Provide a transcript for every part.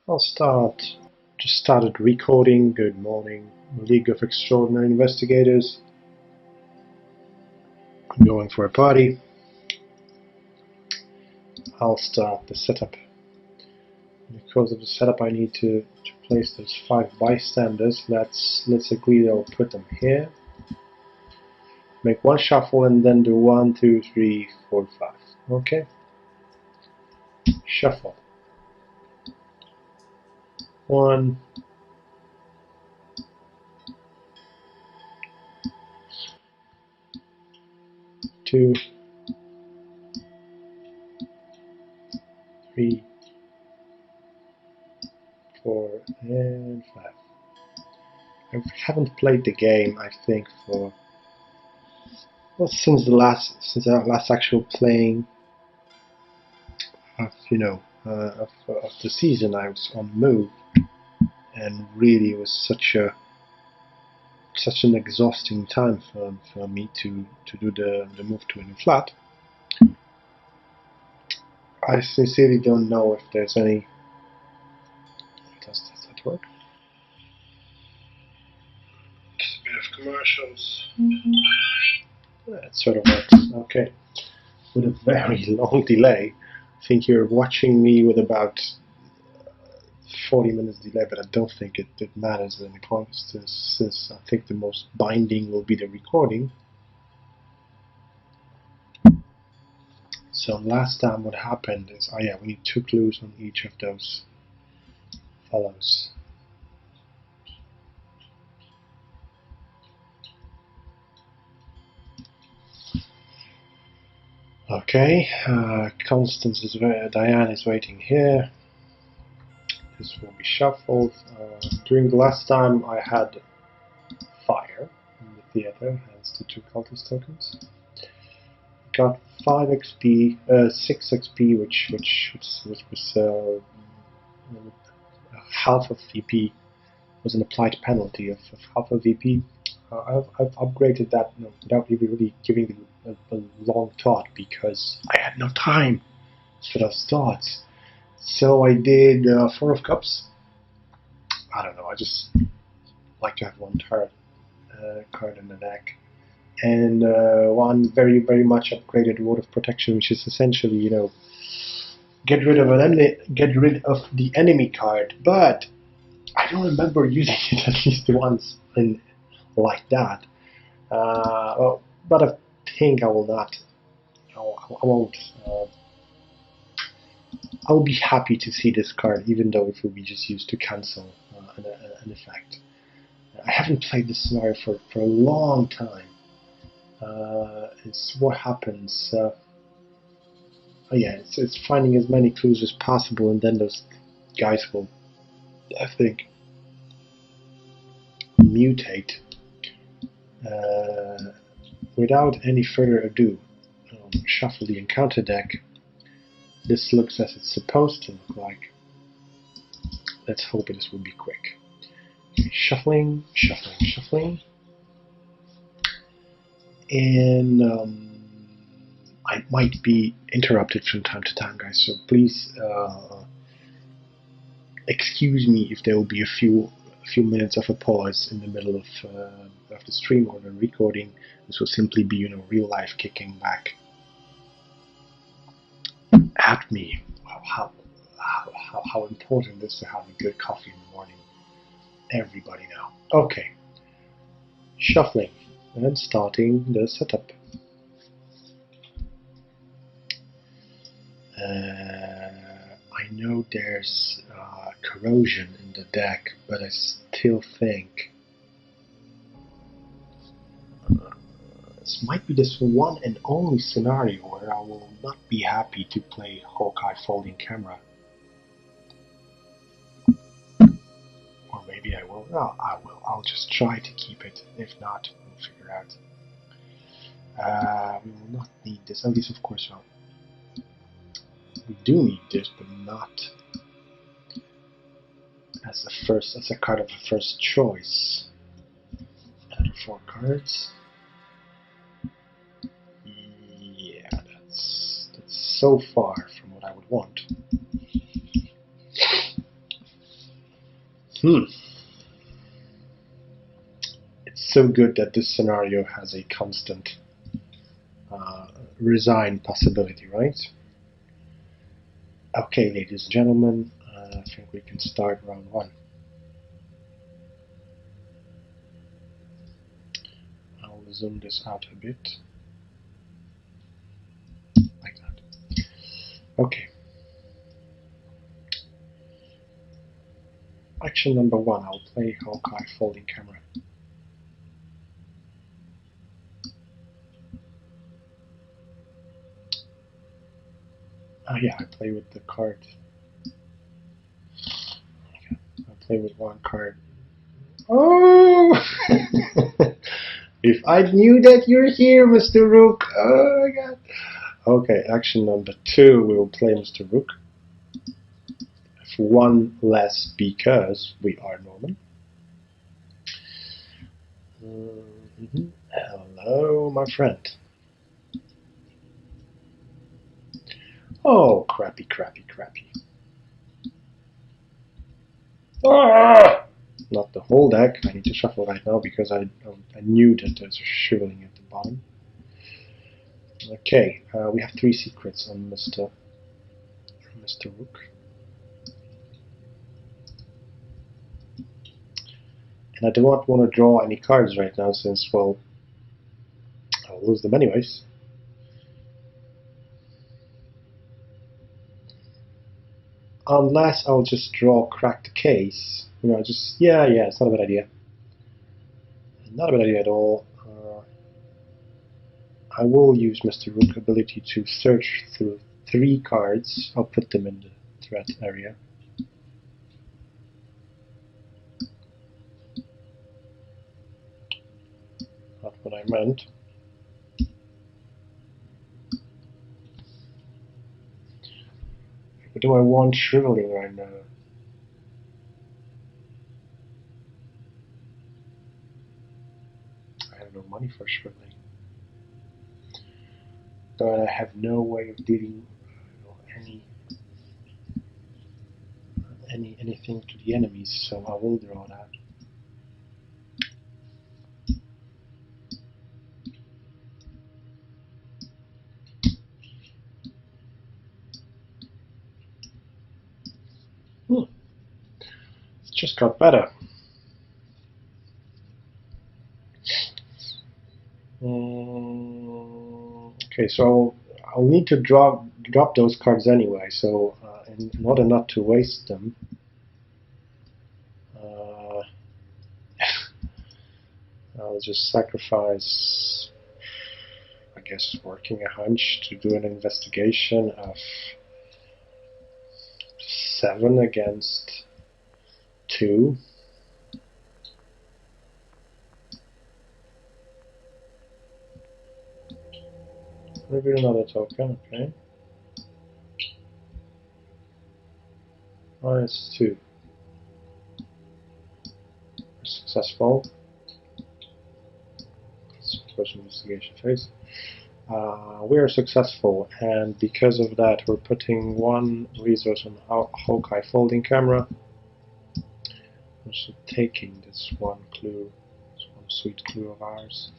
I'll start. Just started recording. Good morning, League of Extraordinary Investigators. I'm going for a party. I'll start the setup. Because of the setup, I need to place those 5 bystanders. Let's agree that I'll put them here. Make one shuffle and then do 1, 2, 3, 4, 5. Okay. Shuffle. 1, 2, 3, 4, and 5. I haven't played the game, I think, for since our last actual playing of of the season. I was on move, and really it was such an exhausting time for me to do the move to a new flat. I sincerely don't know if there's any. Does that work? Just a bit of commercials. That sort of works. Okay. With a very long delay. I think you're watching me with about 40 minutes delay, but I don't think it matters at any point, since I think the most binding will be the recording. So last time what happened is, oh yeah, we need 2 clues on each of those fellows. Okay, Constance is Diane is waiting here. This will be shuffled. During the last time I had fire in the theater, hence the 2 cultist tokens. Got 5 XP, 6 XP, which was half of VP, was an applied penalty of half of VP. I've upgraded that without even really giving it a long thought, because I had no time for those thoughts. So I did 4 of Cups. I don't know, I just like to have one tarot card in the deck. And one very, very much upgraded Word of Protection, which is essentially, get rid of the enemy card. But I don't remember using it at least once like that. But I think I will not. I won't. I will be happy to see this card, even though it will be just used to cancel an effect. I haven't played this scenario for a long time. It's what happens. Oh yeah, it's finding as many clues as possible, and then those guys will, I think, mutate. Without any further ado, shuffle the encounter deck. This looks as it's supposed to look like. Let's hope this will be quick. Shuffling, shuffling, shuffling. And I might be interrupted from time to time, guys, so please excuse me if there will be a few minutes of a pause in the middle of the stream or the recording. This will simply be, real life kicking back at me. How important it is to have a good coffee in the morning. Everybody now. Okay. Shuffling and starting the setup. I know there's corrosion in the deck, but I still think this might be this one and only scenario where I will not be happy to play Hawkeye folding camera. Or maybe I will. No, I will. I'll just try to keep it. If not, we'll figure out. We will not need this. At least, of course, we do need this, but not as a card of a first choice. Another 4 cards. Yeah, that's so far from what I would want. It's so good that this scenario has a constant resign possibility, right? Okay, ladies and gentlemen, I think we can start round one. I'll zoom this out a bit, like that. Okay. Action number one, I'll play Hawkeye folding camera. Oh yeah, I play with the card. Okay. I play with one card. Oh! If I knew that you're here, Mr. Rook! Oh my god! Okay, action number two, we will play Mr. Rook. One less because we are Norman. Hello, my friend. Oh, crappy. Ah! Not the whole deck. I need to shuffle right now because I knew that there's a shriveling at the bottom. Okay, we have 3 secrets on Mr. Rook. And I do not want to draw any cards right now since, well, I'll lose them anyways. Unless I'll just draw Crack the Case. You know, just, yeah, it's not a bad idea. Not a bad idea at all. I will use Mr. Rook's ability to search through 3 cards. I'll put them in the threat area. Not what I meant. But do I want shriveling right now? I have no money for shriveling. But I have no way of dealing anything to the enemies, so I will draw that. It just got better. Okay, so I'll need to drop those cards anyway. So in order not to waste them, I'll just sacrifice, I guess, working a hunch to do an investigation of 7 against 2. Maybe another token, okay. -2. Successful. First investigation phase. We are successful, and because of that, we're putting 1 resource on Hawkeye folding camera. Also taking this 1 clue, this 1 sweet clue of ours.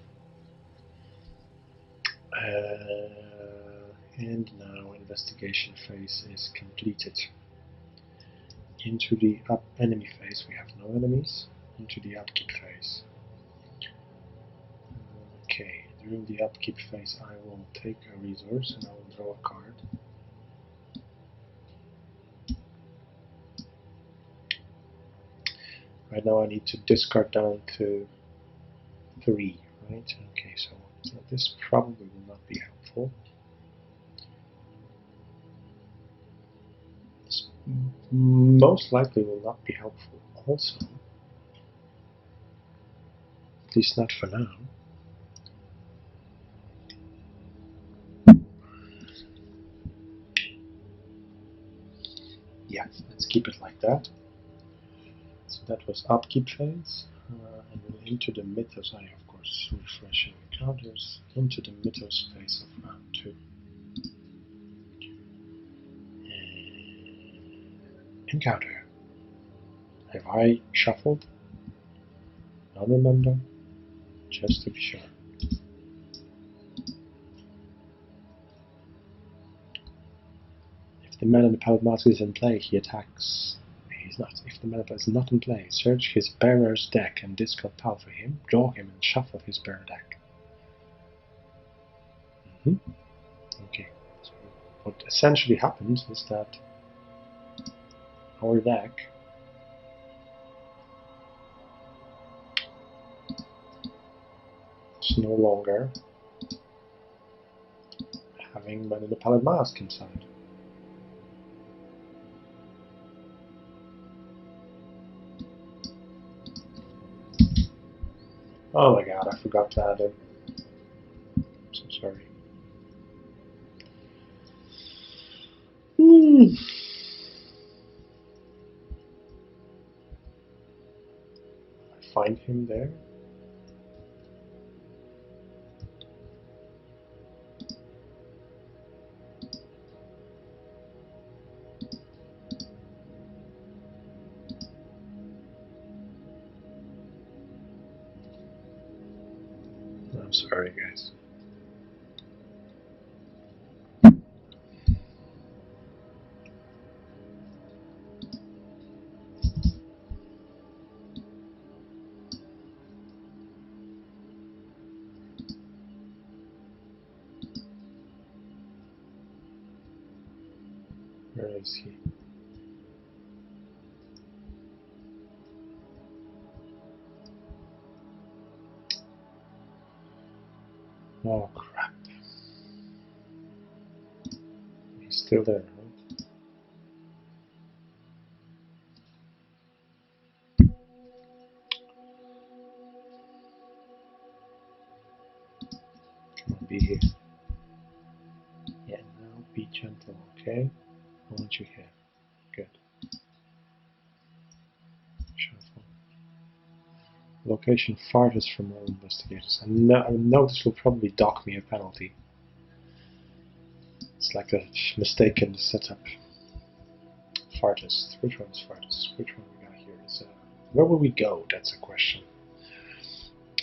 And now investigation phase is completed. Into the enemy phase, we have no enemies. Into the upkeep phase. Okay, during the upkeep phase I will take a resource and I will draw a card. Right now I need to discard down to 3, right? Okay, so this probably will not be helpful. This most likely will not be helpful also. At least not for now. Yeah, let's keep it like that. So that was upkeep phase. And then into the mythos, I of course refreshing encounters, into the mythos phase of round 2. Encounter. Have I shuffled? Don't remember. Just to be sure. If the man in the pallid mask is in play, he attacks. He's not. If the man is not in play, search his bearer's deck and discard power for him, draw him, and shuffle his bearer deck. Okay. So what essentially happens is that our deck is no longer having man in the pallid mask inside. Oh my god, I forgot to add him. I'm so sorry. I find him there. I'm sorry, guys. Where is he? Oh crap. He's still there, huh? Come on, be here. Yeah, now be gentle, okay? I want you here. Good. Shuffle. Location farthest from all investigators. I know this will probably dock me a penalty. It's like a mistaken setup. Farthest. Which one's farthest? Which one we got here? Where will we go? That's a question.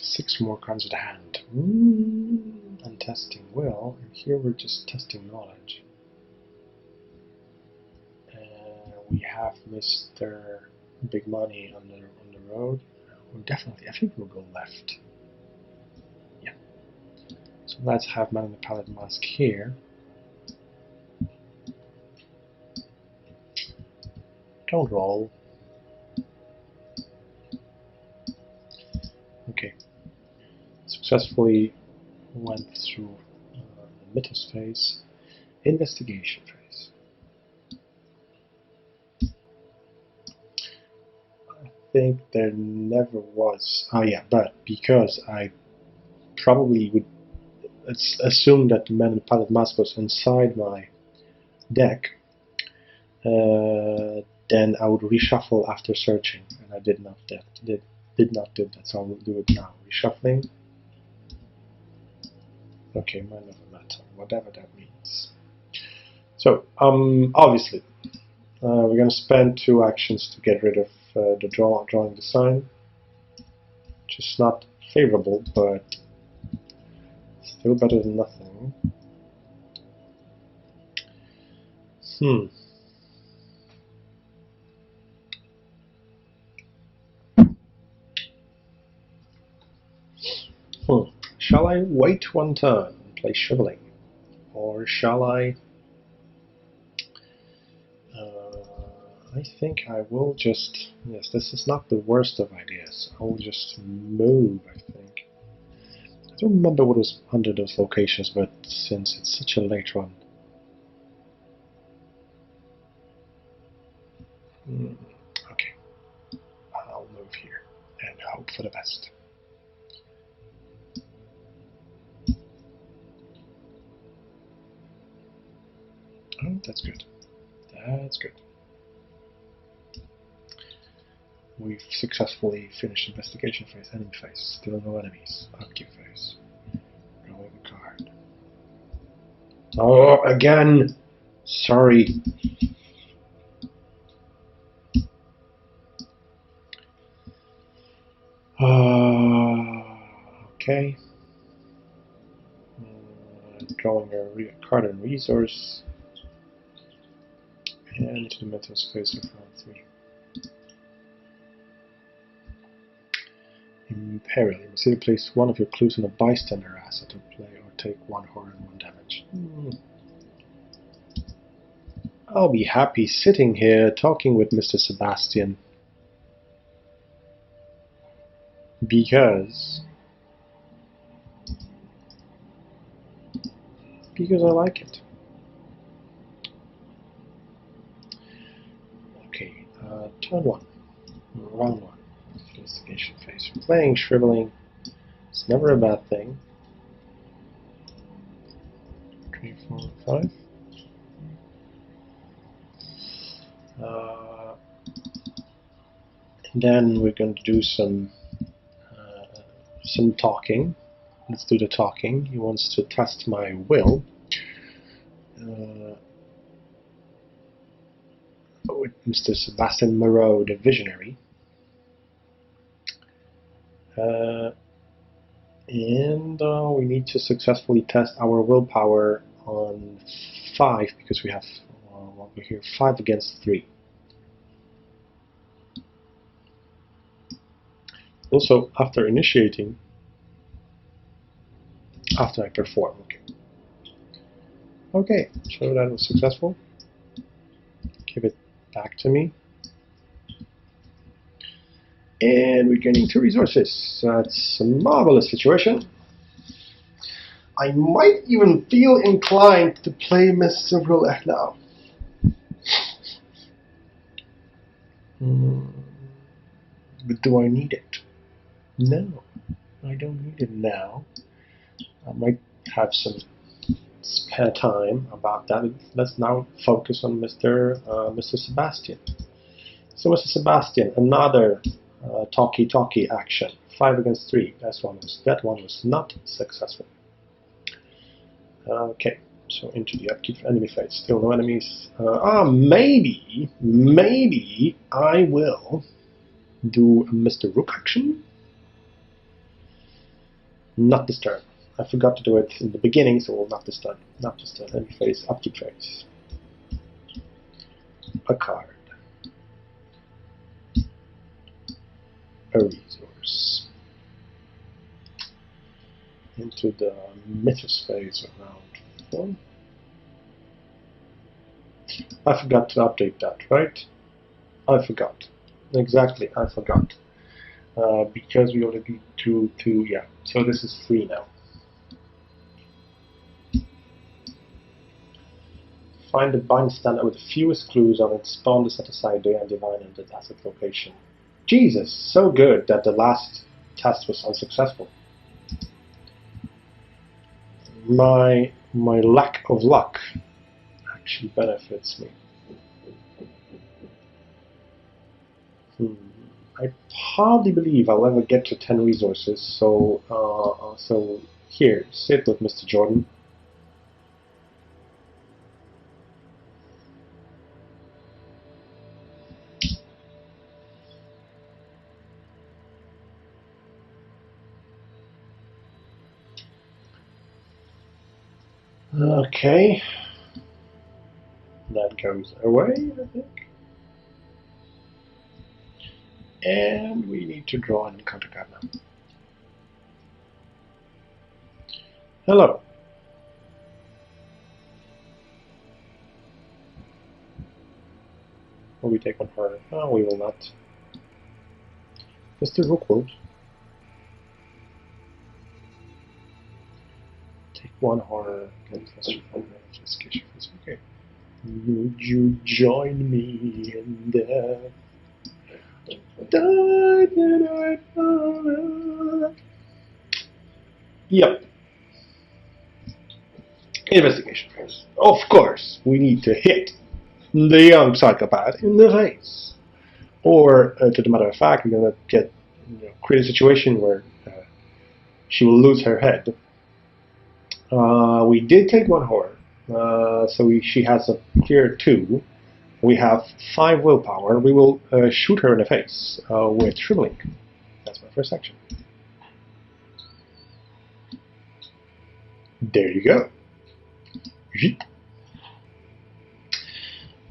6 more cards at hand. And testing will. And here we're just testing knowledge. We have Mr. Big Money on the road. Definitely, I think we'll go left. Yeah. So let's have Man in the Pallid Mask here. Don't roll. Okay. Successfully went through the Mythos phase. Investigation phase. I think there never was. Oh yeah, but because I probably would assume that the Man in the Pallid Mask was inside my deck, then I would reshuffle after searching, and I did not do that, so I will do it now. Reshuffling. Okay, mind over matter, whatever that means. So, obviously, we're going to spend 2 actions to get rid of the drawing the sign, which is not favorable, but still better than nothing. Shall I wait 1 turn and play shoveling? Or shall I... I think I will just... Yes, this is not the worst of ideas. I will just move, I think. I don't remember what was under those locations, but since it's such a late run... Okay. I'll move here and hope for the best. Oh, that's good. That's good. We've successfully finished investigation phase, enemy phase. Still no enemies. Active phase. Drawing a card. Oh, again! Sorry. Okay. Drawing a card and resource. And to the mental space of round 3. Imperial. You must either place one of your clues on a bystander asset to play or take 1 horror and 1 damage. I'll be happy sitting here talking with Mr. Sebastian. Because I like it. Okay, turn 1. Round 1. Investigation phase. Playing shriveling. It's never a bad thing. 3, 4, 5. Then we're going to do some talking. Let's do the talking. He wants to test my will. With Mr. Sebastian Moreau, the visionary. And we need to successfully test our willpower on 5 because we have what we hear 5 against 3. Also, after initiating, after I perform. Okay, so that was successful. Give it back to me. And we're getting 2 resources. That's a marvelous situation. I might even feel inclined to play Mr. Roulette now. But do I need it? No, I don't need it now. I might have some spare time about that. Let's now focus on Mr. Sebastian. So Mr. Sebastian, another talkie action. 5 against 3. That one was not successful. Okay, so into the upkeep enemy phase. Still no enemies. Maybe I will do a Mr. Rook action. Not this turn. I forgot to do it in the beginning, so not this turn. Not this turn. Enemy phase, upkeep phase. A card. A resource. Into the Mythos phase of round 4. I forgot to update that, right? I forgot. Exactly, I forgot. Because we already drew 2, yeah. So this is 3 now. Find the bystander with the fewest clues on it, spawn the set-aside day and divine and the asset location. Jesus, so good that the last test was unsuccessful. My lack of luck actually benefits me. I hardly believe I'll ever get to 10 resources, so here, sit with Mr. Jordan. Okay. That goes away, I think. And we need to draw an encounter card now. Hello. Will we take on her? No, we will not. Mr. Rookwood. Take 1 horror against investigation. Okay. Would you join me in death? Yep. Investigation phase. Of course, we need to hit the young psychopath in the face. Or, to the matter of fact, we're going to create a situation where she will lose her head. We did take 1 horror, so she has a clear 2. We have 5 willpower. We will shoot her in the face with shriveling. That's my first action. There you go.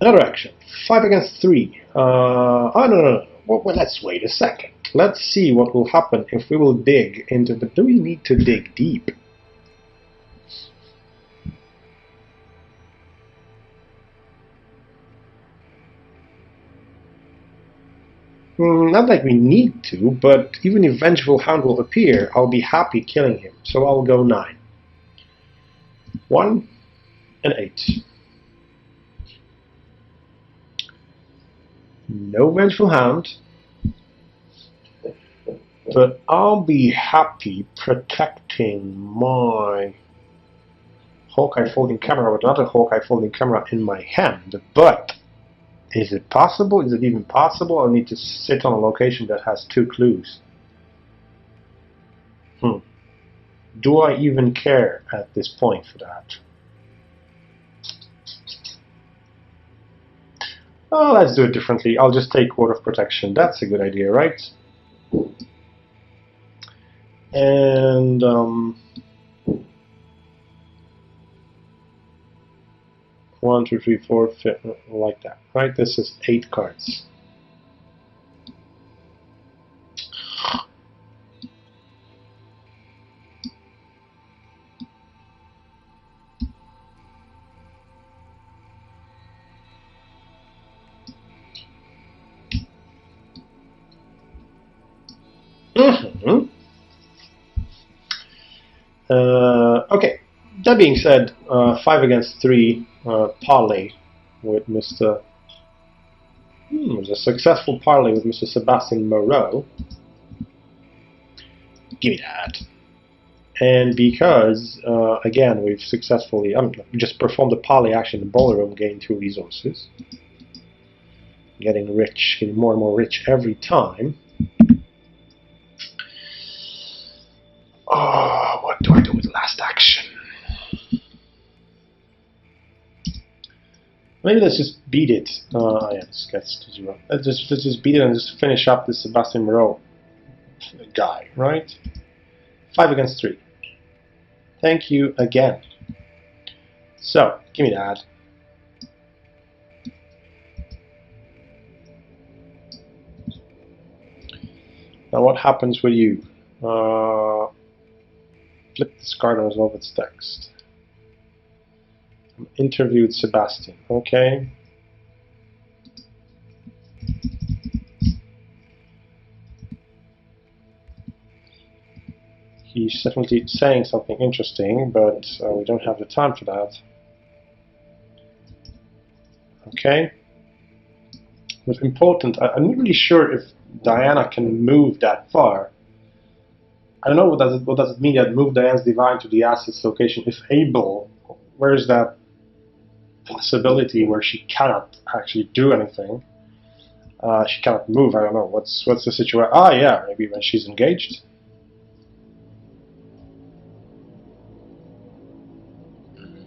Another action. 5 against 3. Oh, no. Well, let's wait a second. Let's see what will happen if we will dig into the... Do we need to dig deep? Not like we need to, but even if Vengeful Hound will appear, I'll be happy killing him. So I'll go 9. 1 and 8. No Vengeful Hound. But I'll be happy protecting my Hawkeye folding camera with another Hawkeye folding camera in my hand. But is it possible? Is it even possible? I need to sit on a location that has 2 clues. Do I even care at this point for that? Oh, let's do it differently. I'll just take Ward of Protection. That's a good idea, right? And 1, 2, 3, 4, 5, like that, right? This is 8 cards. Okay, that being said, 5 against 3 parlay with Mr. It was a successful parlay with Mr. Sebastian Moreau. Give me that. And because, again, we've successfully just performed a parlay action in the bowler room, gained 2 resources. Getting rich, getting more and more rich every time. Oh, what do I do with the last action? Maybe let's just beat it. Yeah, this gets to 0. Let's just beat it and just finish up this Sebastian Moreau guy, right? 5 against 3. Thank you again. So, give me that. Now what happens with you? Flip this card and resolve its text. Interviewed Sebastian. Okay. He's definitely saying something interesting, but we don't have the time for that. Okay. What's important, I'm not really sure if Diana can move that far. I don't know what does it mean that move Diana's divine to the asset's location if able. Where is that possibility where she cannot actually do anything? She cannot move. I don't know. What's the situation? Ah, yeah, maybe when she's engaged.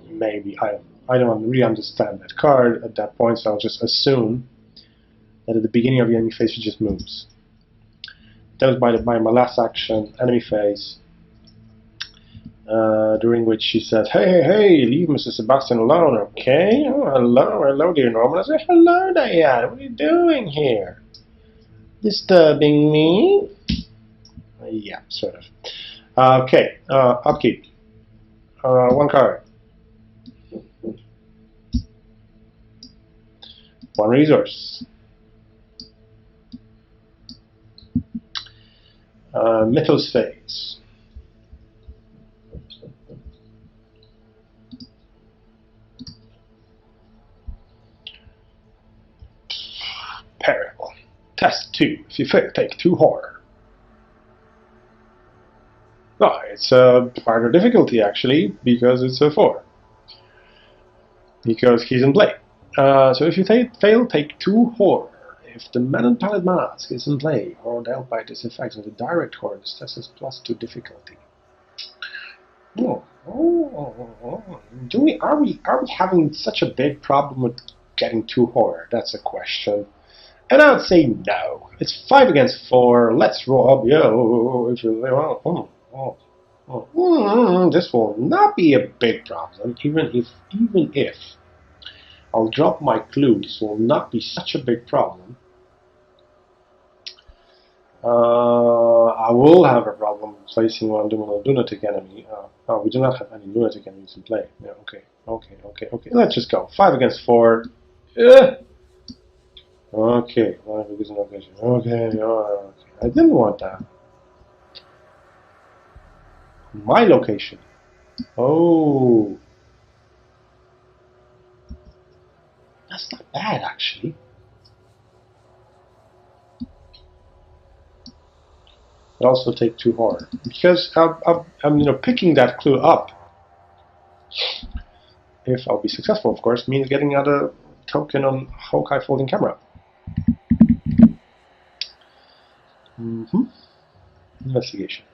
Maybe I don't really understand that card at that point, so I'll just assume that at the beginning of the enemy phase she just moves. That was my last action, enemy phase, during which she says, hey, leave Mr. Sebastian alone, okay? Oh, hello, dear Norman. I say, hello, Diana, what are you doing here? Disturbing me? Yeah, sort of. Okay, upkeep. 1 card. 1 resource. Mythos phase. Peril. Test 2. If you fail, take 2 horror. Oh, it's a harder difficulty actually, because it's a 4. Because he's in play. So if you fail, take 2 horror. If the Man in Pallid Mask is in play or dealt by this effect with a direct horror, this test is +2 difficulty. Are we having such a big problem with getting 2 horror? That's a question. And I would say no. It's 5 against 4. Let's roll. Yo, if you Oh, this will not be a big problem, even if I'll drop my clue. This will not be such a big problem. I will have a problem placing one lunatic enemy. Oh, we do not have any lunatic enemies in play. Yeah, okay. Let's just go. 5 against 4. Okay, okay. I didn't want that. My location. Oh, that's not bad actually. But also take 2 horror because I'm picking that clue up. If I'll be successful, of course, means getting another token on Hawkeye folding camera. Investigation.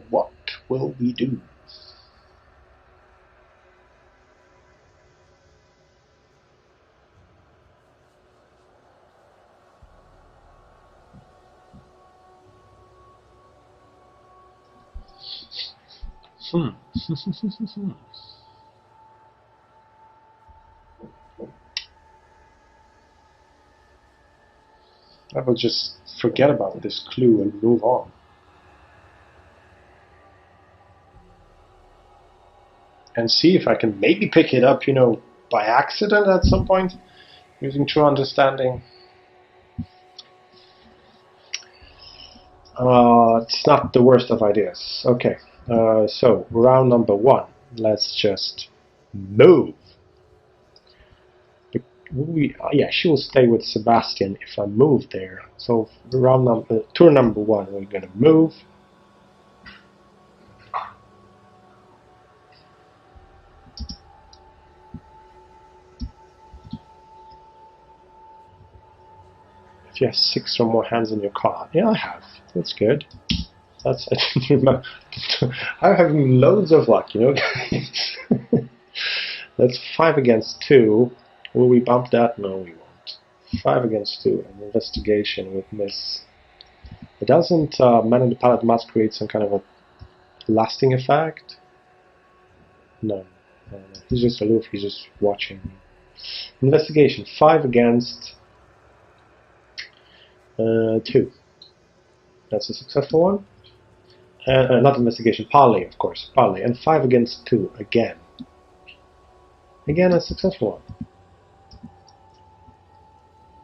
What will we do? I will just forget about this clue and move on. And see if I can maybe pick it up, by accident at some point, using true understanding. It's not the worst of ideas. Okay, so round number 1. Let's just move. She will stay with Sebastian if I move there. So turn number 1, we're gonna move. If you have 6 or more hands in your card, yeah, I have. That's good. I didn't remember. I'm having loads of luck, guys. That's 5 against 2. Will we bump that? No, we won't. 5 against 2. An investigation with miss. It doesn't Man in the Palette Mask create some kind of a lasting effect? No. He's just aloof, he's just watching me. Investigation. 5 against 2. That's a successful one. Not investigation, parley, of course. Parley. And 5 against 2 again. Again, a successful one.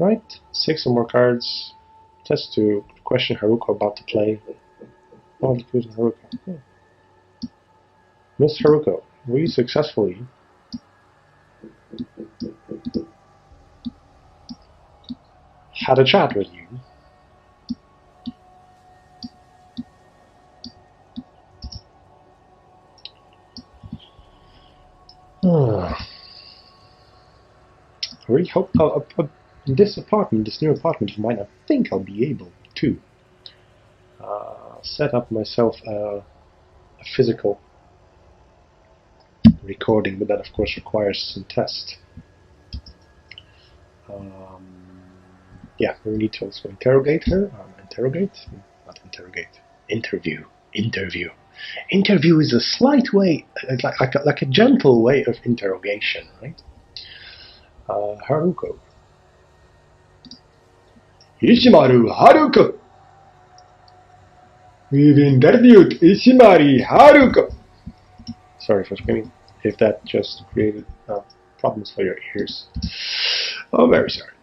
Right? 6 or more cards. Test to question Haruko about to play. Oh, Haruko. Yeah. Miss Haruko, we successfully had a chat with you. I really hope in this new apartment of mine, I think I'll be able to set up myself a physical recording, but that of course requires some test. Yeah, we need to also interrogate her. Interview. Interview is a slight way, like a gentle way of interrogation, right? Haruko. Ishimaru Haruko! We've interviewed Ishimari Haruko! Sorry for screaming, if that just created problems for your ears. Oh, very sorry.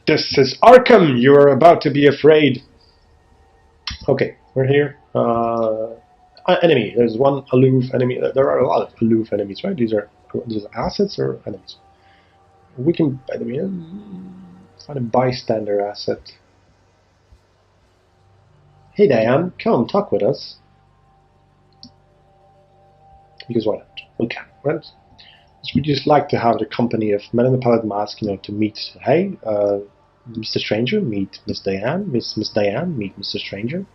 This is Arkham! You are about to be afraid. Okay, we're here. Enemy. There's one aloof enemy. There are a lot of aloof enemies, right? These are assets or enemies. We can, by the way, find a bystander asset. Hey Diane, come talk with us. Because why not? We can, right? We just like to have the company of Man in the Palette Mask, to meet. Hey, Mr. Stranger, meet Miss Diane. Miss Diane, meet Mr. Stranger.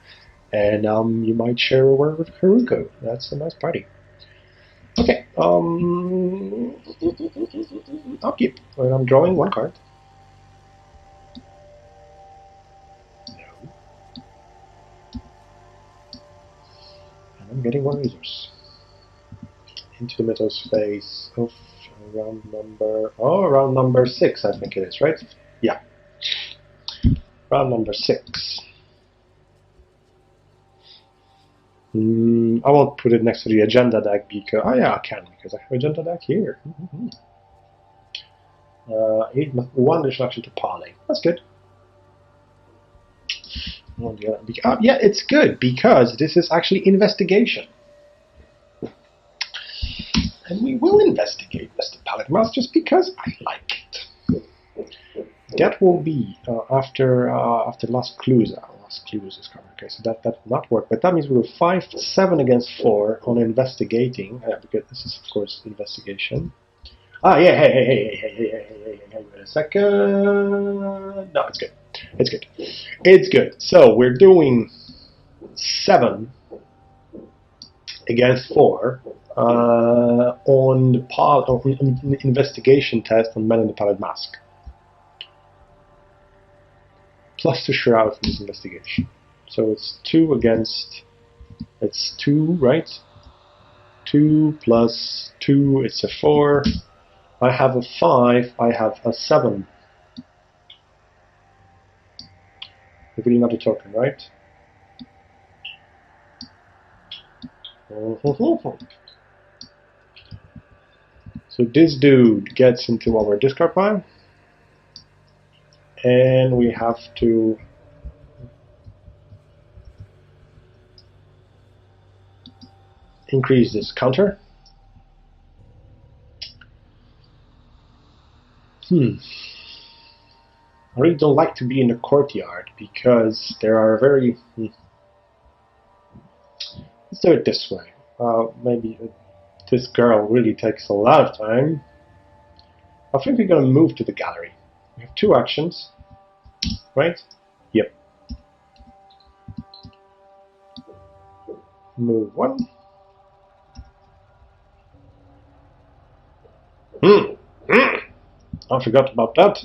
And you might share a word with Haruko. That's a nice party. Okay. I'll keep. I'm drawing 1 card. No. I'm getting more users. Into the middle space of around number 6, I think it is, right? Yeah. Round number 6. I won't put it next to the agenda deck because, oh yeah, I can, because I have agenda deck here. 1 introduction to parley. That's good. Yeah, it's good because this is actually investigation. And we will investigate Mr. Pallet Mouse just because I like it. That will be after last clues. Last clues is covered. Okay, so that will not work. But that means we were 5-7 against 4 on investigating because this is of course investigation. Ah, yeah. Hey, wait a second. No, it's good. It's good. It's good. So we're doing 7 against 4 on the investigation test on Men in the Pallid Mask. Plus to Shroud from this investigation. So it's 2 against. It's 2, right? 2 plus 2, it's a 4. I have a 5, I have a 7. Really not a token, right? So this dude gets into our discard pile, and we have to increase this counter. I really don't like to be in the courtyard because there are very... Let's do it this way. Maybe this girl really takes a lot of time. I think we're going to move to the gallery. We have 2 actions, right? Yep. Move 1. I forgot about that.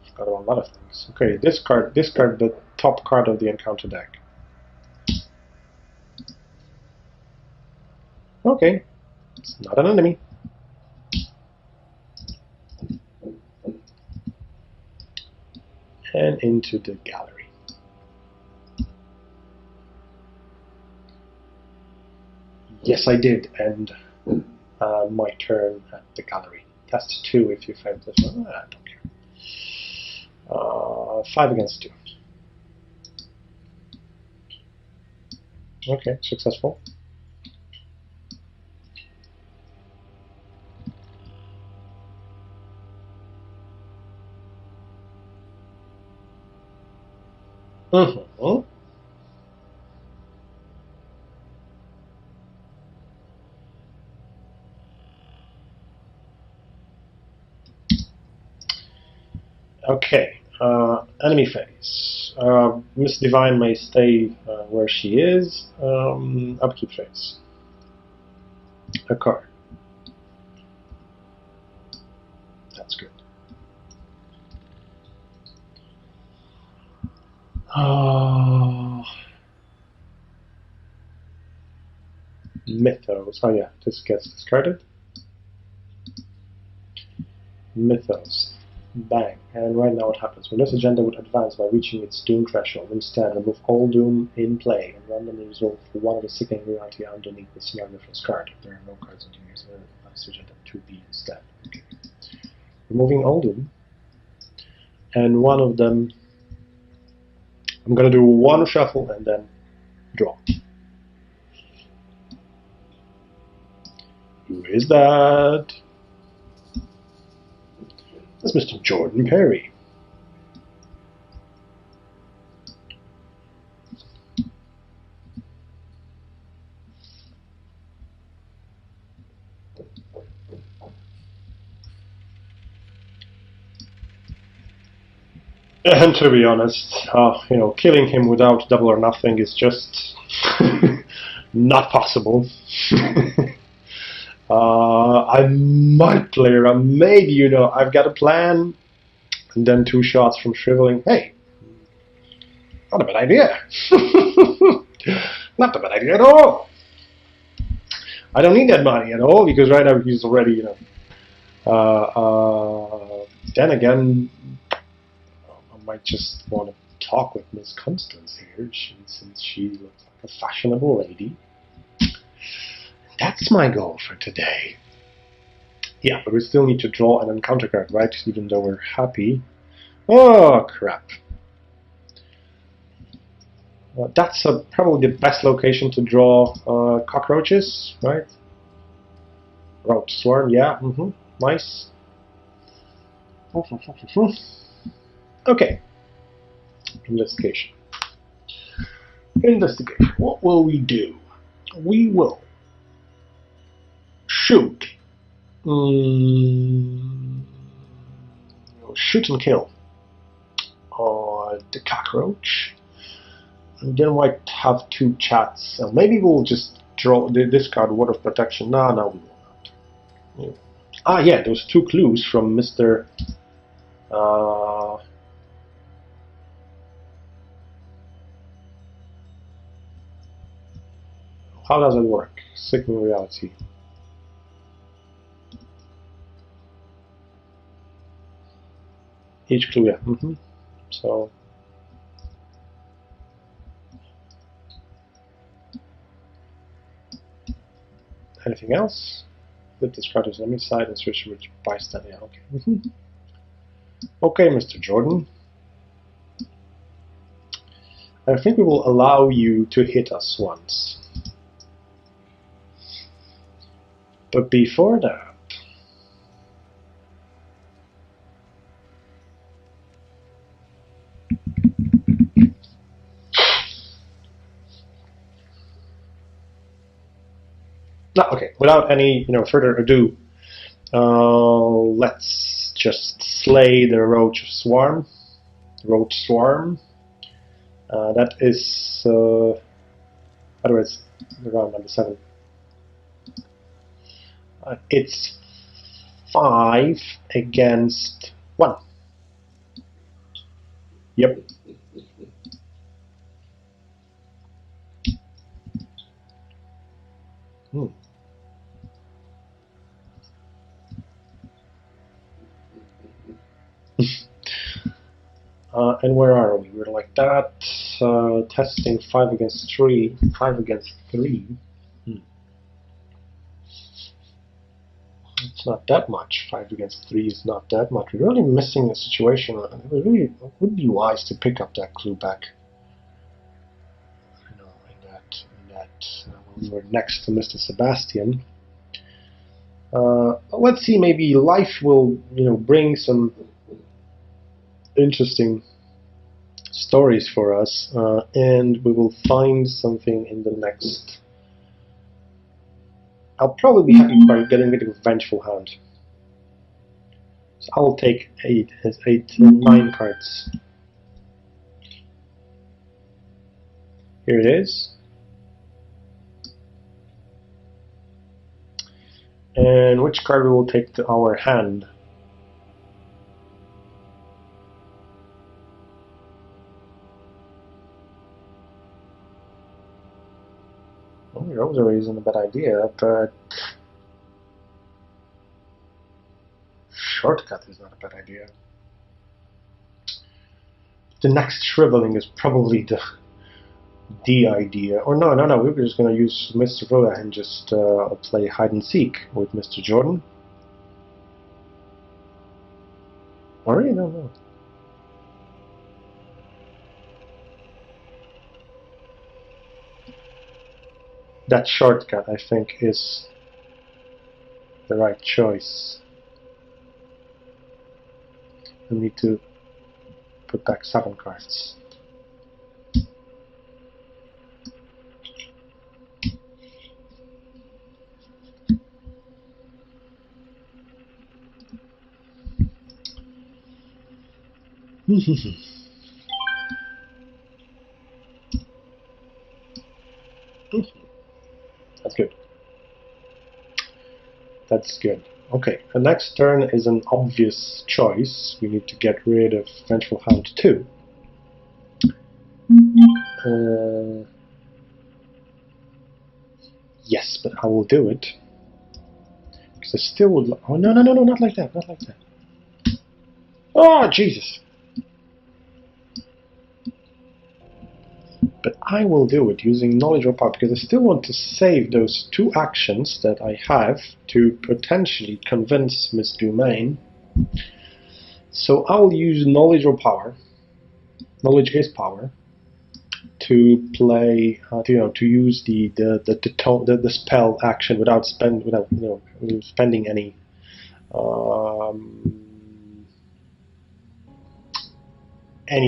Forgot about a lot of things. Okay, discard the top card of the encounter deck. Okay, it's not an enemy. And into the gallery. Yes, I did end my turn at the gallery. Test 2 if you failed this one. I don't care. 5 against 2. Okay, successful. Okay, enemy phase. Miss Divine may stay where she is. Upkeep phase. A card. That's good. Mythos. Oh yeah, this gets discarded. Mythos. Bang. And right now what happens? When this agenda would advance by reaching its doom threshold, instead remove all doom in play and randomly resolve one of the sickening reality underneath the scenario reference card. If there are no cards in here, so this agenda 2B instead. Okay. Removing all doom. And one of them, I'm going to do 1 shuffle and then draw. Who is that? That's Mr. Jordan Perry. And to be honest, killing him without double or nothing is just not possible. I might play around. Maybe, I've got a plan, and then 2 shots from shriveling. Hey, not a bad idea. Not a bad idea at all. I don't need that money at all because right now he's already, you know. Then again, I might just want to talk with Miss Constance here, since she looks like a fashionable lady. That's my goal for today. Yeah, but we still need to draw an encounter card, right? Even though we're happy. Oh, crap. That's probably the best location to draw cockroaches, right? Roach swarm, yeah, nice. Okay, investigation. Investigation. What will we do? We will shoot. Shoot and kill the cockroach. And then we might have two chats. Maybe we'll just draw discard Word of Protection. No, we will not. Yeah. Ah, yeah, those two clues from Mr. How does it work? Signal reality. Each clue, yeah. So. Anything else? Flip this card to the enemy side and switch with bystander. Yeah, okay. Okay, Mr. Jordan. I think we will allow you to hit us once. But before that, no, okay. Without any further ado, let's just slay the roach swarm. Roach swarm. That is, otherwise, round number 7. It's 5 against 1. Yep. And where are we? We're like that. Testing 5 against 3. 5 against 3. It's not that much. 5 against 3 is not that much. We're really missing a situation. It would be wise to pick up that clue back. You know, in that when we were next to Mr. Sebastian. Let's see. Maybe life will, bring some interesting stories for us, and we will find something in the next. I'll probably be happy by getting rid of Vengeful Hound. So I'll take 8 as 9 cards. Here it is. And which card we will take to our hand? Well, Rosary isn't a bad idea, but Shortcut is not a bad idea. The next shriveling is probably the idea. Or no, we were just going to use Mr. Voda and just play hide and seek with Mr. Jordan. I really don't know. That shortcut, I think, is the right choice. We need to put back 7 cards. That's good. That's good. Okay, the next turn is an obvious choice. We need to get rid of Vengeful Hound 2. Yes, but I will do it. Because I still would... Oh, no, no, no, no, not like that, not like that. Oh, Jesus. But I will do it using knowledge or power, because I still want to save those 2 actions that I have to potentially convince Miss Domain. So I will use knowledge or power. Knowledge is power. To play, to use the spell action without spending any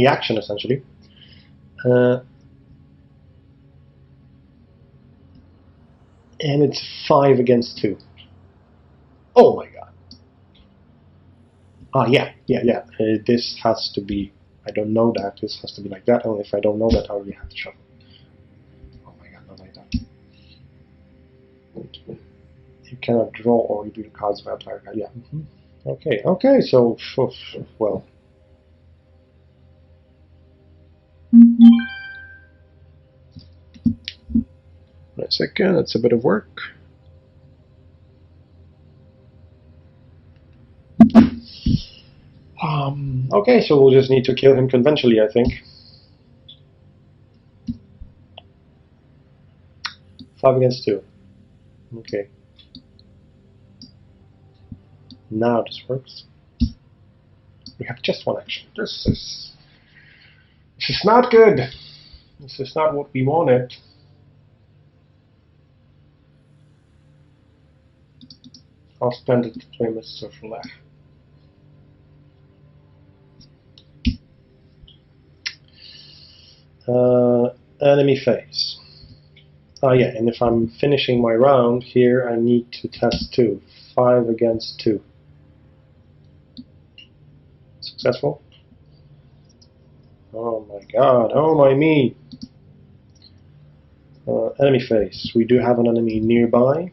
action essentially. And it's 5 against 2. Oh my god. Yeah. This has to be... I don't know that. This has to be like that. Only if I don't know that, I really have to shuffle. Oh my god, not like that. You cannot draw or redo the cards without target. Yeah. Okay, so... well... Wait a second, that's a bit of work. Okay, so we'll just need to kill him conventionally, I think. 5 against 2. Okay. Now this works. We have just 1 action. This is not good. This is not what we wanted. I'll spend it to play Mr. Flash. Enemy phase. Yeah, and if I'm finishing my round here, I need to test 2. 5 against 2. Successful? Oh my god, oh my me! Enemy phase. We do have an enemy nearby.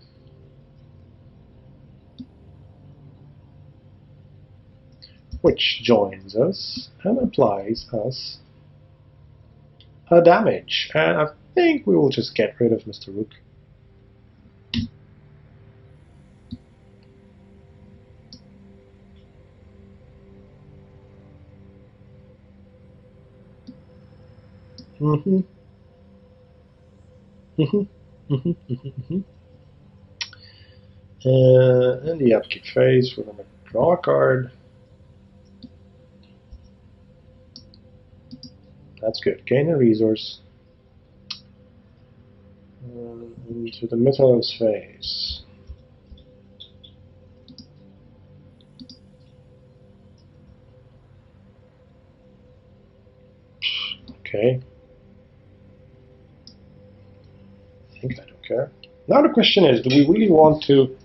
Which joins us and applies us a damage. And I think we will just get rid of Mr. Rook. And the upkeep phase, we're going to draw a card. That's good. Gain a resource. Into the middle of phase. Okay. I think I don't care. Now the question is, do we really want to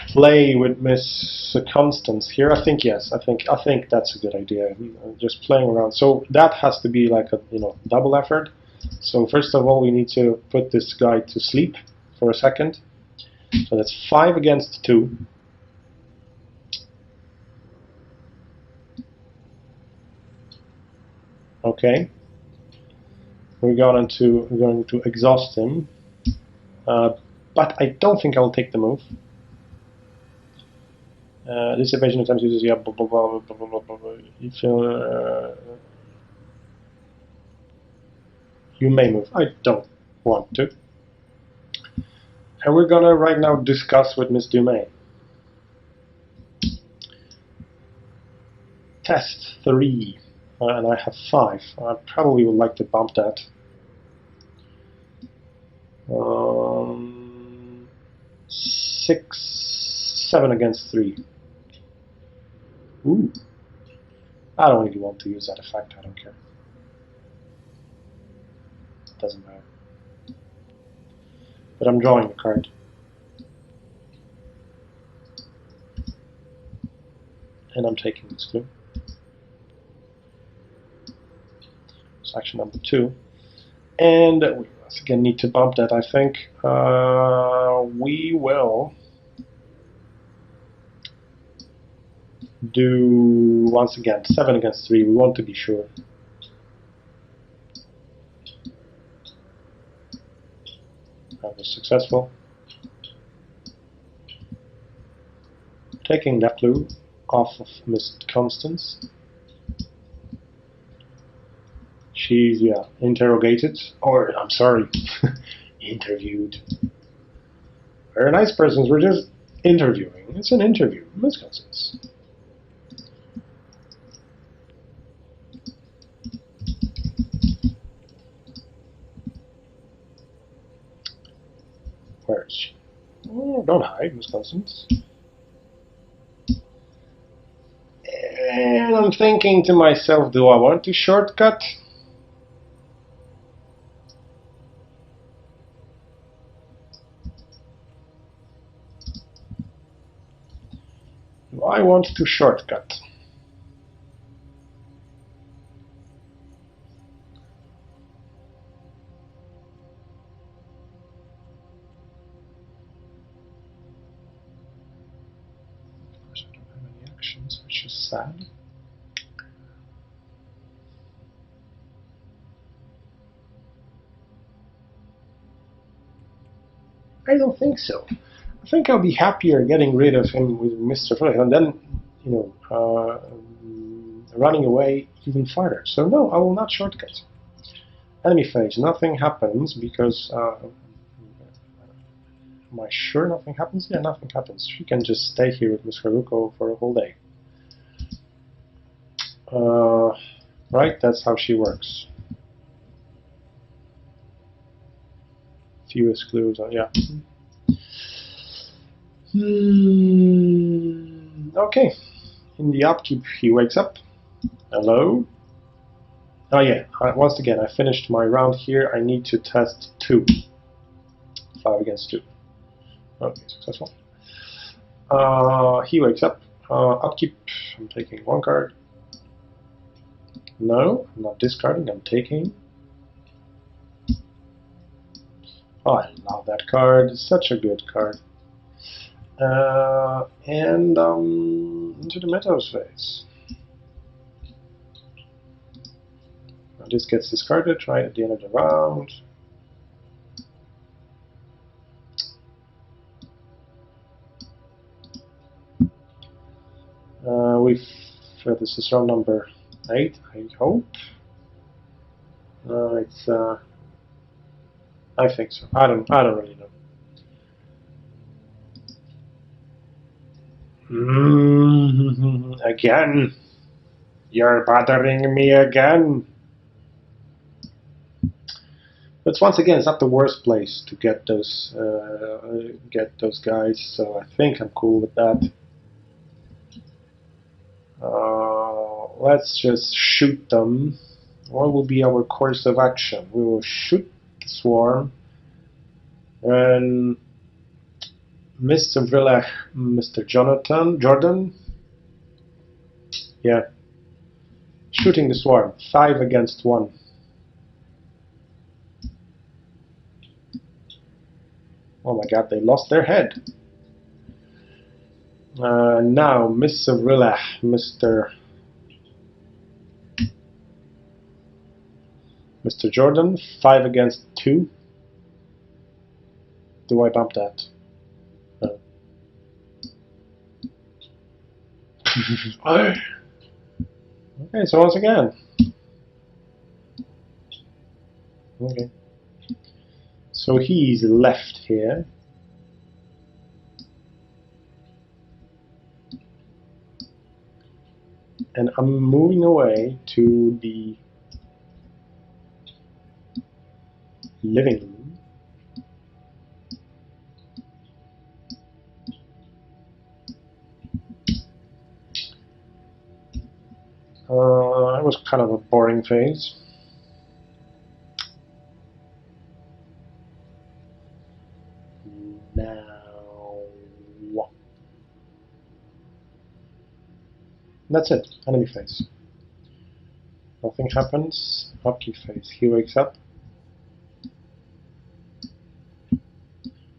play with Miss Constance here? I think yes. I think that's a good idea. Just playing around. So that has to be like a double effort. So first of all, we need to put this guy to sleep for a second. So that's 5 against 2. Okay. We're going to exhaust him. But I don't think I'll take the move. This evasion attempt uses you may move. I don't want to. And we're gonna right now discuss with Miss Dumain. Test 3, and I have 5. I probably would like to bump that. 6, 7 against 3. Ooh. I don't really want to use that effect, I don't care. It doesn't matter. But I'm drawing a card. And I'm taking this clue. It's action number 2. And we once again need to bump that, I think. We will do, once again, 7 against 3. We want to be sure. That was successful. Taking that clue off of Miss Constance. She's, yeah, interrogated, or, I'm sorry, interviewed. Very nice persons, we're just interviewing. It's an interview, Miss Constance. Where is she? Oh, don't hide, Miss Constance. And I'm thinking to myself, do I want to shortcut? Do I want to shortcut? Of course, I don't have any actions, which is sad. I don't think so. I think I'll be happier getting rid of him with Mr. Philip and then, running away even farther. So no, I will not shortcut. Enemy phase, nothing happens because, am I sure nothing happens? Yeah, nothing happens. She can just stay here with Miss Haruko for a whole day. Right, that's how she works. Fewest clues, yeah. Okay. In the upkeep, he wakes up. Hello? Oh yeah, once again, I finished my round here. I need to test 2. 5 against 2. Okay, successful. He wakes up. Upkeep, I'm taking 1 card. No, I'm not discarding, I'm taking. Oh, I love that card. It's such a good card. And into the Meadows phase. Now this gets discarded right at the end of the round. This is round number 8, I hope. It's I think so. I don't really know. Again, you're bothering me again. But once again, it's not the worst place to get those guys. So I think I'm cool with that. Let's just shoot them. What will be our course of action? We will shoot the swarm, and Mr. Villach, Mr. Jordan, yeah, shooting the swarm. 5 against 1. Oh my God, they lost their head. Now, Mr. Villach, Mr. Jordan, 5 against 2. Do I bump that? No. Okay, so once again. Okay. So he's left here. And I'm moving away to the living room. It was kind of a boring phase. Now, that's it. Enemy phase. Nothing happens. Upkeep phase. He wakes up.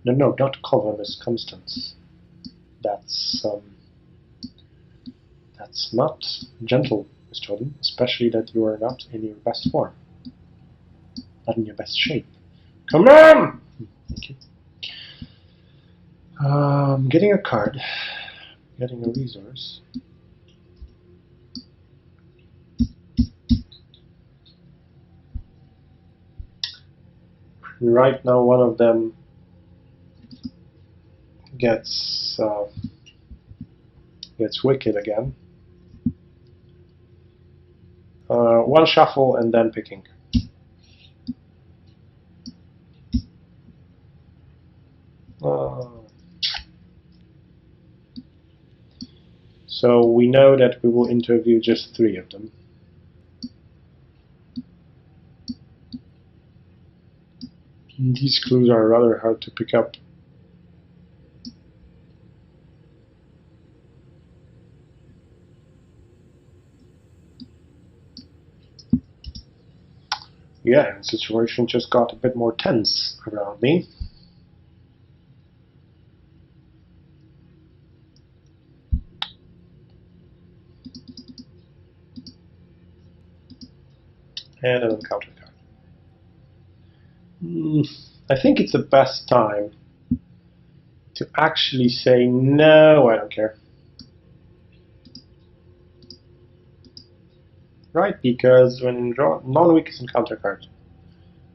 No, don't call her Miss Constance. That's not gentle, Miss Jordan, especially that you are not in your best form. Not in your best shape. Come on! Thank you. Getting a card. getting a resource. Right now, one of them gets wicked again. One shuffle and then picking. So we know that we will interview just 3 of them. These clues are rather hard to pick up. Yeah, the situation just got a bit more tense around me. And an encounter card. I think it's the best time to actually say, no, I don't care. Right? Because when non-weak is encounter card,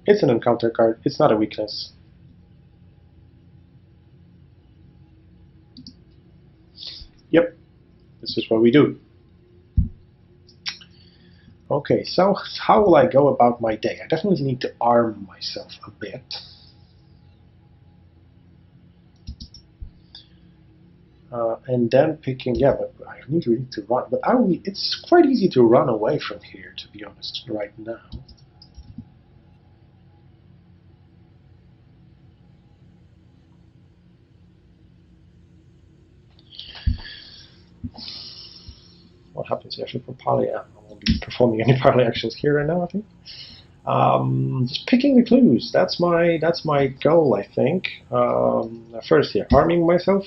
it's an encounter card, it's not a weakness. Yep, this is what we do. Okay, so how will I go about my day? I definitely need to arm myself a bit. And then picking, yeah, but I need really to run. But it's quite easy to run away from here, to be honest, right now. What happens if I parley? I won't be performing any parley actions here right now, I think. Just picking the clues. That's my goal, I think. First here, arming myself.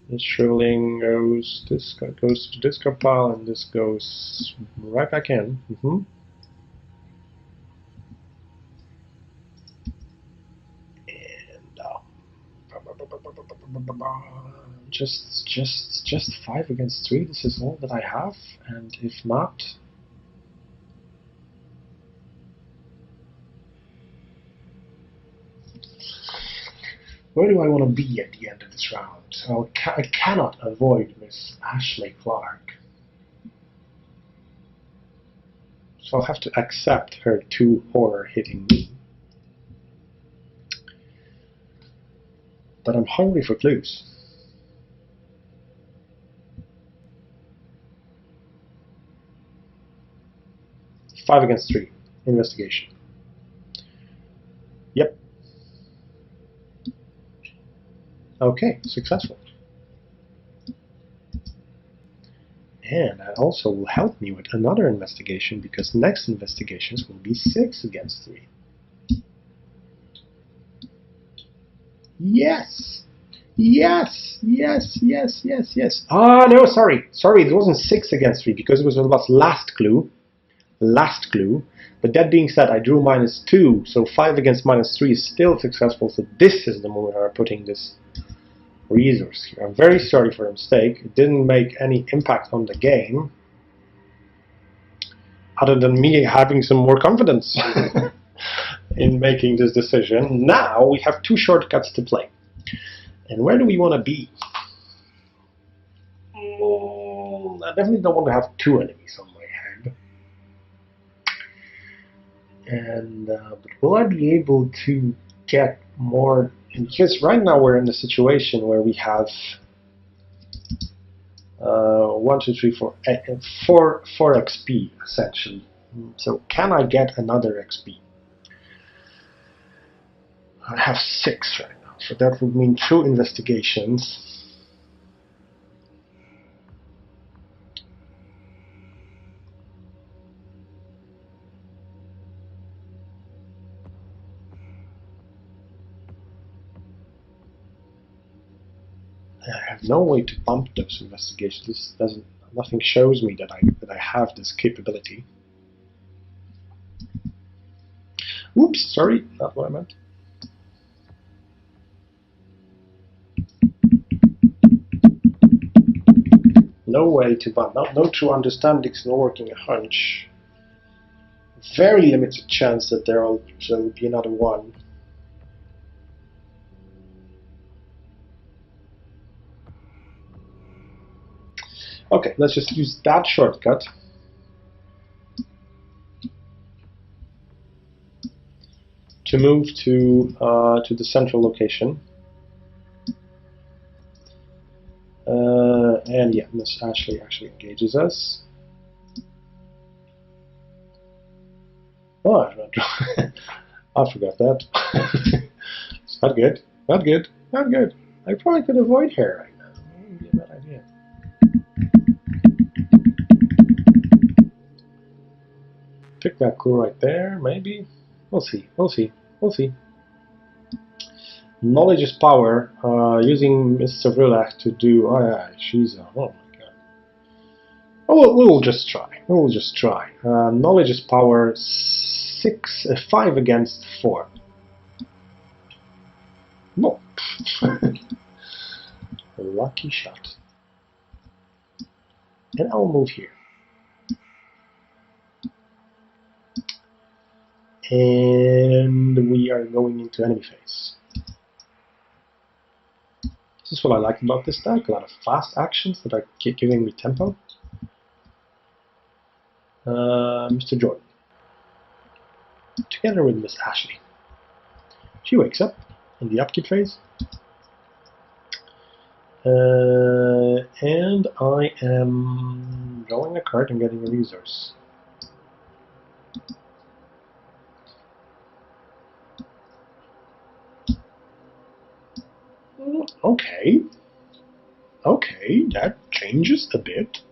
This shriveling goes. This goes to discard pile, and this goes right back in. And just 5 against 3. This is all that I have, and if not, where do I want to be at the end of this round? So I cannot avoid Miss Ashley Clark. So I'll have to accept her 2 horror hitting me. But I'm hungry for clues. Five against 3. Investigation. Yep. Okay, successful. And that also will help me with another investigation, because next investigations will be 6 against 3. Yes! Yes! Yes, yes, yes, yes. Ah, no, sorry. Sorry, it wasn't 6 against 3, because it was about last clue. Last clue. But that being said, I drew -2, so 5 against -3 is still successful, so this is the moment where I'm putting this resource here. I'm very sorry for the mistake. It didn't make any impact on the game, other than me having some more confidence in making this decision. Now we have 2 shortcuts to play. And where do we want to be? I definitely don't want to have 2 enemies on my head. And but will I be able to get more? Because right now we're in a situation where we have 1, 2, 3, 4, 4 XP essentially. So can I get another XP? I have 6 right now, so that would mean 2 investigations. I have no way to bump those investigations. Nothing shows me that I have this capability. Oops, sorry, not what I meant. No way to one. No true understandings, no working a hunch. Very limited chance that there will be another one. Okay, let's just use that shortcut to move to the central location. And yeah, Miss Ashley actually engages us. Oh, I forgot that. It's not good. Not good. Not good. I probably could avoid her right now. That would be a bad idea. Pick that clue right there, maybe. We'll see. We'll see. We'll see. Knowledge is power. Using Mr. Villach to do. Oh yeah, she's a. Oh my god. Oh, we'll just try. We'll just try. Knowledge is power. 5 against 4. No. Lucky shot. And I'll move here. And we are going into enemy phase. This is what I like about this deck. A lot of fast actions that are giving me tempo. Mr. Jordan. Together with Miss Ashley. She wakes up in the upkeep phase. And I am drawing a card and getting a resource. Okay. Okay, that changes a bit.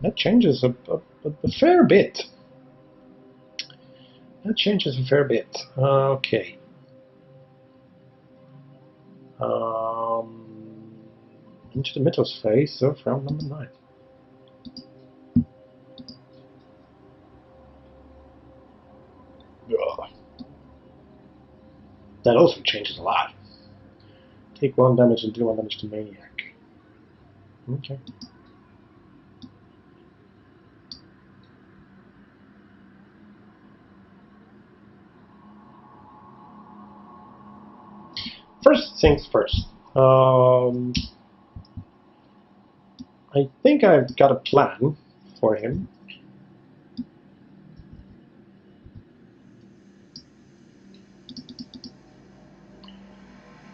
That changes a fair bit. That changes a fair bit. Okay. Into the middle phase of round number 9. Ugh. That also changes a lot. Take 1 damage and do 1 damage to Maniac. Okay. First things first. I think I've got a plan for him.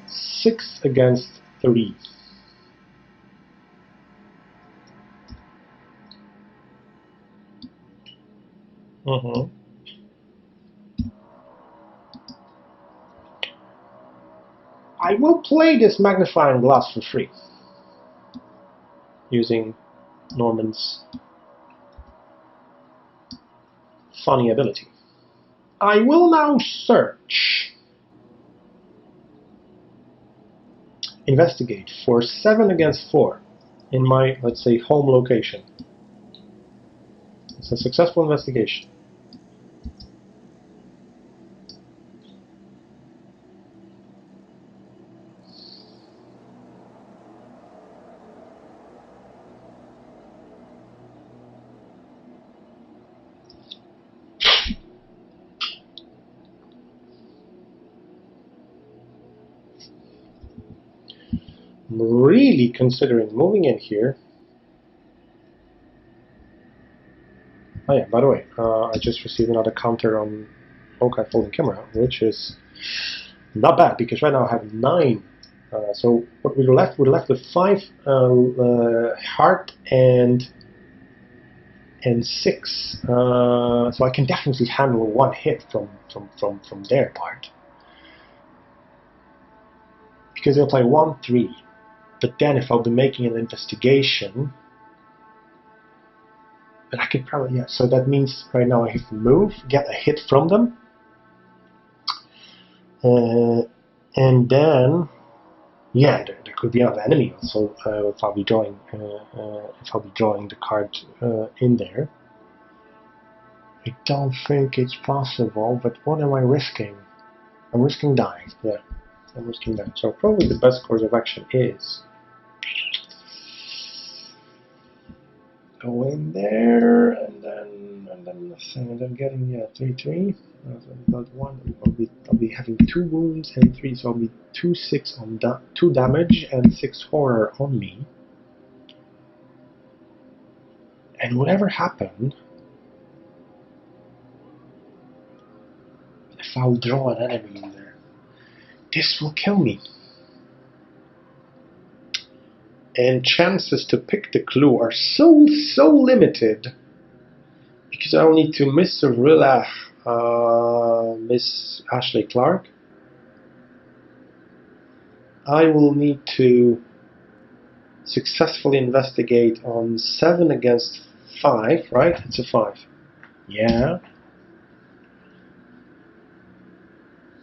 Six against 3. I will play this magnifying glass for free using Norman's funny ability. I will now search, investigate for 7 against 4 in my, let's say, home location. It's a successful investigation. I'm really considering moving in here. Oh yeah, by the way, I just received another counter on Okai Folding Camera, which is not bad, because right now I have 9. So what we're left with 5 heart and 6. So I can definitely handle 1 hit from their part. Because they'll play 1, 3. But then if I'll be making an investigation, but I could probably, yeah, so that means right now I have to move, get a hit from them, and then, yeah, there could be another enemy also if I'll be drawing the card in there. I don't think it's possible, but what am I risking? I'm risking dying, yeah, I'm risking dying. So probably the best course of action is Go in there, and then nothing, and then getting 3-3. Got one. I'll be having 2 wounds and 3, so I'll be 2-6 on 2 damage and 6 horror on me. And whatever happened, if I'll draw an enemy in there, this will kill me. And chances to pick the clue are so limited, because I'll need to Miss Rilla, Miss Ashley Clark. I will need to successfully investigate on 7 against 5, right? It's a 5. Yeah.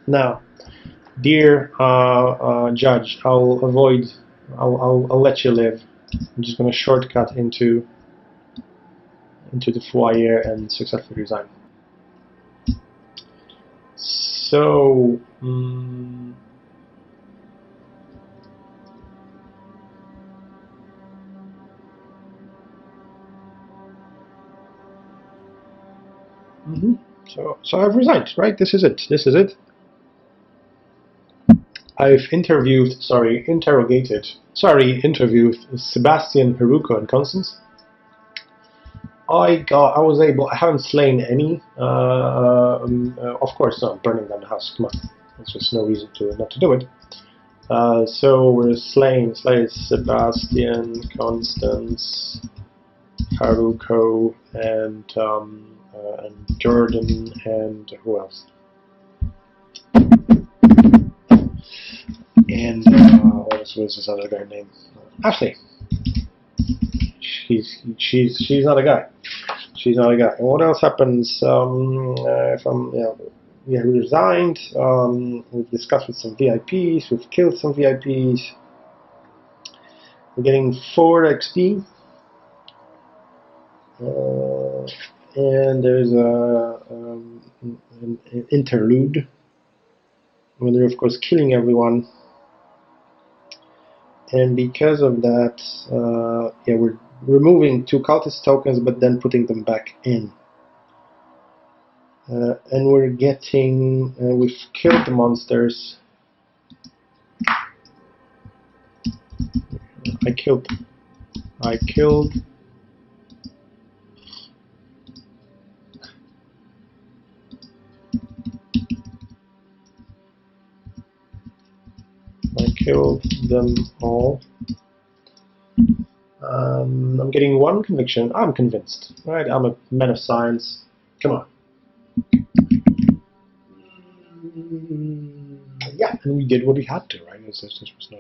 Now, dear judge, I'll let you live. I'm just going to shortcut into the foyer and successfully resign. So, so I've resigned, right? This is it. I've interviewed Sebastian, Haruko, and Constance. I haven't slain any. Of course, no, I'm burning down the house. Come on, there's just no reason not to do it. So we're slaying Sebastian, Constance, Haruko, and Jordan, and who else? And what was this other guy named? Ashley. She's not a guy. She's not a guy. And what else happens if I'm, we resigned. We've discussed with some VIPs. We've killed some VIPs. We're getting 4 XP. And there's an interlude when they're of course killing everyone. And because of that, we're removing 2 cultist tokens, but then putting them back in. And we're getting, we've killed the monsters. I killed. I killed them all. I'm getting 1 conviction. I'm convinced, right? I'm a man of science. Come on. Yeah, and we did what we had to, right? There was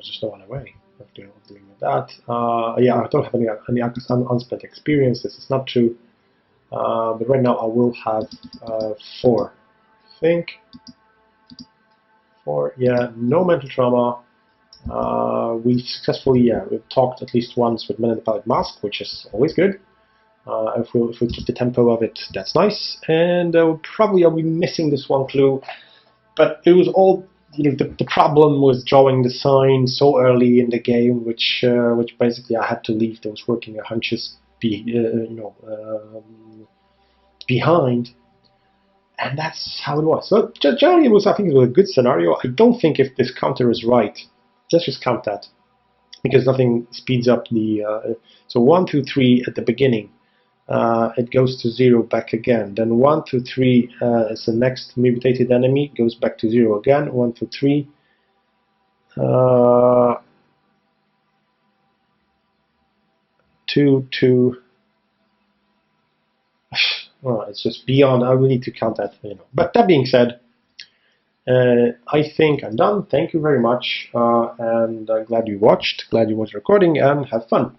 just no other way of dealing with that. I don't have any unspent experience. This is not true. But right now I will have 4. I think 4. Yeah, no mental trauma. We successfully, we've talked at least once with Men in the Palette Mask, which is always good. If we keep the tempo of it, that's nice. And probably I'll be missing this 1 clue, but it was all, the problem was drawing the sign so early in the game, which basically I had to leave those working hunches behind. And that's how it was. So generally, I think it was a good scenario. I don't think if this counter is right, let's just count that, because nothing speeds up the. So 1, 2, 3 at the beginning, it goes to 0 back again. Then 1, 2, 3 is the next mutated enemy, goes back to 0 again. 1, 2, 3. 2, 2. Well, it's just beyond. I will need to count that. But that being said, I think I'm done. Thank you very much, and I'm glad you watched. Glad you watched the recording, and have fun.